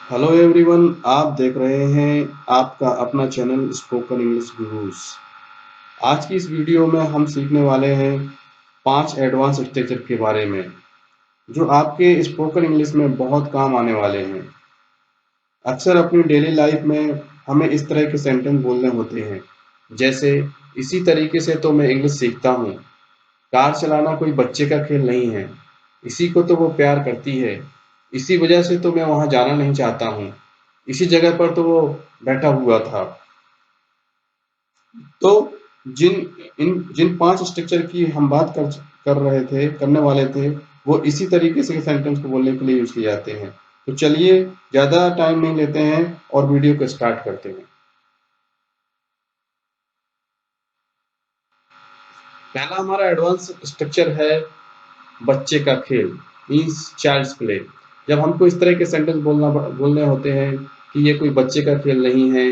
Hello everyone, आप देख रहे हैं आपका अपना चैनल स्पोकन इंग्लिश गुरुज। आज की इस वीडियो में हम सीखने वाले हैं 5 एडवांस स्ट्रक्चर के बारे में जो आपके स्पोकन इंग्लिश में बहुत काम आने वाले हैं। अक्सर अपनी डेली लाइफ में हमें इस तरह के सेंटेंस बोलने होते हैं, जैसे इसी तरीके से तो मैं इंग्लिश सीखता हूँ। कार चलाना कोई बच्चे का खेल नहीं है। इसी को तो वो प्यार करती है। इसी वजह से तो मैं वहां जाना नहीं चाहता हूँ। इसी जगह पर तो वो बैठा हुआ था। तो जिन 5 स्ट्रक्चर की हम बात कर रहे थे, करने वाले थे, वो इसी तरीके से सेंटेंस को बोलने के लिए यूज किए जाते हैं। तो चलिए, ज्यादा टाइम नहीं लेते हैं और वीडियो को स्टार्ट करते हैं। पहला हमारा एडवांस स्ट्रक्चर है बच्चे का खेल, मीन्स चाइल्ड्स प्ले। जब हमको इस तरह के सेंटेंस बोलने होते हैं कि ये कोई बच्चे का खेल नहीं है,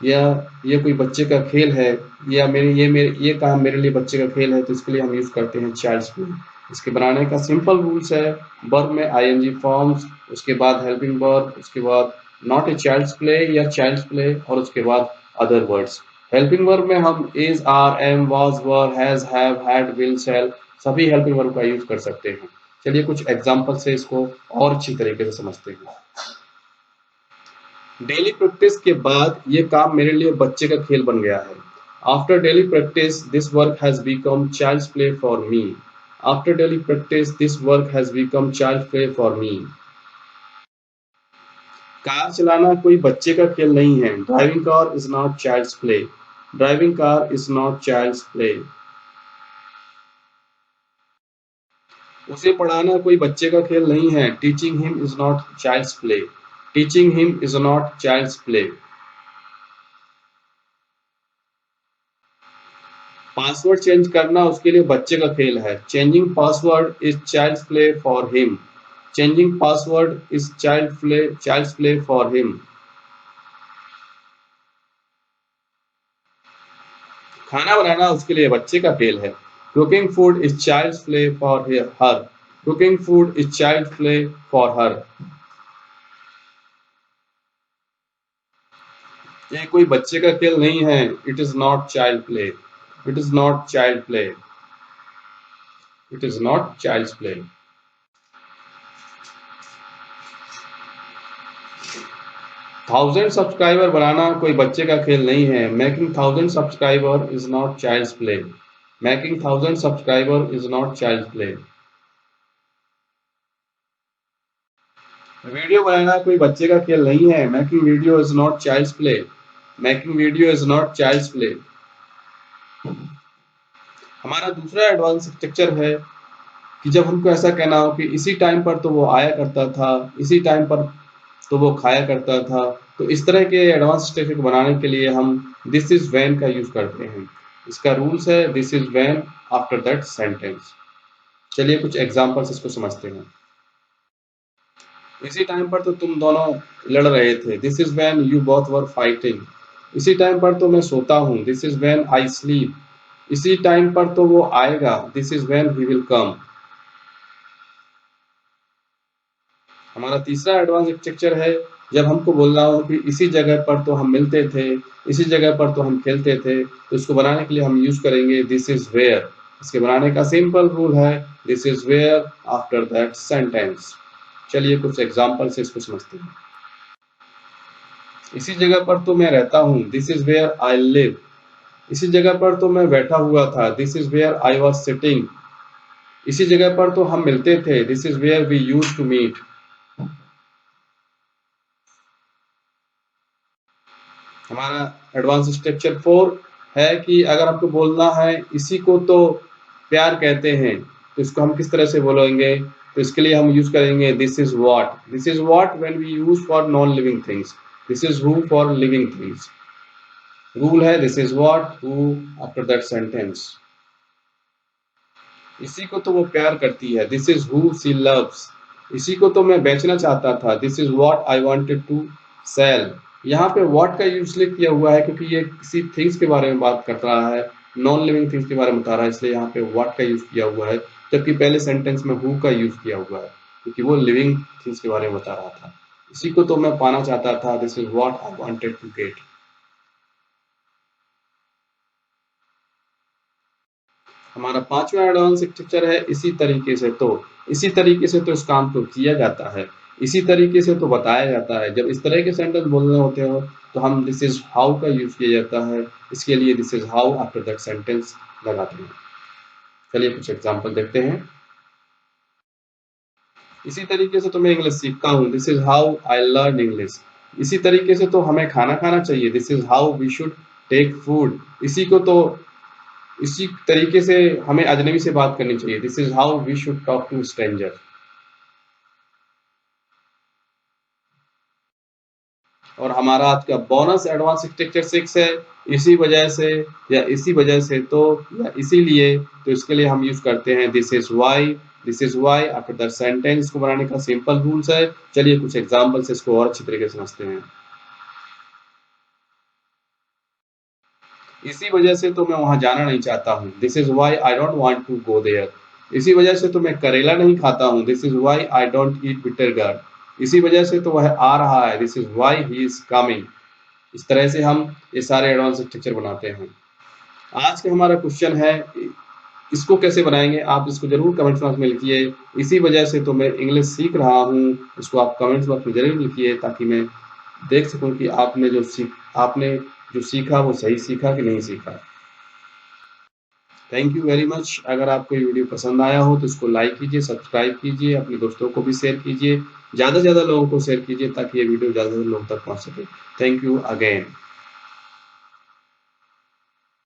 या ये कोई बच्चे का खेल है, या ये काम मेरे लिए बच्चे का खेल है, तो इसके लिए हम यूज करते हैं चाइल्ड्स प्ले। इसके बनाने का सिंपल रूल्स है, वर्ब में आईएनजी फॉर्म्स, उसके बाद हेल्पिंग वर्ब, उसके बाद नॉट ए चाइल्ड्स प्ले या चाइल्ड्स प्ले, और उसके बाद अदर वर्ड्स। हेल्पिंग वर्ब में हम is, are, am, was, were, has, have, had, will, shall, सभी हेल्पिंग वर्ब का यूज कर सकते हैं। चलिए कुछ एग्जांपल से इसको और अच्छी तरीके से समझते हैं। डेली प्रैक्टिस के बाद ये काम मेरे लिए बच्चे का खेल बन गया है। After daily practice this work has become child's play for me. After daily practice this work has become child's play for me. कार चलाना कोई बच्चे का खेल नहीं है। Driving car is not child's play. Driving car is not child's play. उसे पढ़ाना कोई बच्चे का खेल नहीं है। Teaching him is not child's play. Teaching him is not child's play. Password change करना उसके लिए बच्चे का खेल है। Changing password is child's play for him. Changing password is child's play for him. खाना बनाना उसके लिए बच्चे का खेल है। Cooking food is child's play for her. Cooking food is child's play for her. ये कोई बच्चे का खेल नहीं है। It is not child play. It is not child play. It is not child's play. 1000 subscriber बनाना कोई बच्चे का खेल नहीं है। Making 1000 subscriber is not child's play. Making 1000 subscriber is not child's play. Video बनाना कोई बच्चे का खेल नहीं है। Making video is not child's play. Making video is not child's play. हमारा दूसरा एडवांस स्ट्रक्चर है कि जब हमको ऐसा कहना हो कि इसी टाइम पर तो वो आया करता था, इसी टाइम पर तो वो खाया करता था, तो इस तरह के एडवांस स्ट्रक्चर को बनाने के लिए हम दिस इज व्हेन का यूज करते हैं। इसका रूल्स है this is when after that sentence. चलिए कुछ एग्जांपल्स इसको समझते हैं। इसी टाइम पर तो तुम दोनों लड़ रहे थे। This is when you both were fighting. इसी टाइम पर तो मैं सोता हूँ। This is when I sleep. इसी टाइम पर तो वो आएगा। This is when he will come. हमारा तीसरा एडवांस स्ट्रक्चर है जब हमको बोलना हो कि इसी जगह पर तो हम मिलते थे, इसी जगह पर तो हम खेलते थे, तो इसको बनाने के लिए हम यूज करेंगे दिस इज वेयर। इसके बनाने का सिंपल रूल है this is where after that sentence. चलिए कुछ एग्जांपल से इसको समझते हैं। इसी जगह पर तो मैं रहता हूँ। This is where I live. इसी जगह पर तो मैं बैठा हुआ था। This is where I was sitting. इसी जगह पर तो हम मिलते थे। This is where we used to meet. हमारा एडवांस स्ट्रक्चर 4 है कि अगर आपको बोलना है इसी को तो प्यार कहते हैं, तो इसको हम किस तरह से बोलेंगे? तो इसके लिए हम यूज करेंगे this is what. This is what when we use for non living things. This is who for living things. Rule है this is what who after that sentence. इसी को तो वो प्यार करती है। This is who she loves. इसी को तो मैं बेचना चाहता था। This is what I wanted to sell. यहाँ पे व्हाट का यूज इसलिए किया हुआ है क्योंकि ये किसी थिंग्स के बारे में बात कर रहा है, नॉन लिविंग थिंग्स के बारे में बता रहा है, इसलिए यहाँ पे व्हाट का यूज किया हुआ है। जबकि पहले सेंटेंस में हु का यूज किया हुआ है क्योंकि वो लिविंग थिंग्स के बारे में बता रहा था। इसी को तो मैं पाना चाहता था, this is what I wanted to get. हमारा पांचवा एडवांस स्ट्रक्चर है इसी तरीके से। तो इसी तरीके से तो इस काम को किया जाता है, इसी तरीके से तो बताया जाता है। जब इस तरह के सेंटेंस बोलने होते हो तो हम दिस इज हाउ का यूज किया जाता है, इसके लिए this is how after that sentence लगाते हैं। चलिए कुछ एग्जांपल देखते हैं। इसी तरीके से तो मैं इंग्लिश सीखता हूँ, this is how I learn English. इसी तरीके से तो हमें खाना खाना चाहिए, this is how we should take food. इसी तरीके से हमें अजनबी से बात करनी चाहिए, this is how we should talk to stranger. और हमारा आज का बोनस एडवांस स्ट्रक्चर 6 है। इसी वजह से या इसी वजह से तो या इसीलिए तो इसके लिए हम यूज करते हैं this is why. This is why after the sentence को बनाने का सिंपल रूल्स है। चलिए कुछ एग्जांपल से इसको और अच्छी तरीके से समझते हैं। इसी वजह से तो मैं वहां जाना नहीं चाहता हूँ, this is why I don't want to go there. इसी वजह से तो मैं करेला नहीं खाता हूँ, this is why I don't eat bitter gourd. इसी वजह से तो वह आ रहा है, this is why he is coming. इस तरह से हम ये सारे एडवांस स्ट्रक्चर बनाते हैं। आज का हमारा क्वेश्चन है, इसको कैसे बनाएंगे आप इसको जरूर कमेंट बॉक्स में लिखिए। इसी वजह से तो मैं इंग्लिश सीख रहा हूँ, इसको आप कमेंट बॉक्स में जरूर लिखिए ताकि मैं देख सकूं कि आपने जो सीखा वो सही सीखा कि नहीं सीखा। Thank you very much. अगर आपको ये वीडियो पसंद आया हो तो इसको लाइक कीजिए, सब्सक्राइब कीजिए, अपने दोस्तों को भी शेयर कीजिए, ज़्यादा से ज़्यादा लोगों को शेयर कीजिए ताकि ये वीडियो ज़्यादा से ज़्यादा लोगों तक पहुँच सके। Thank you again.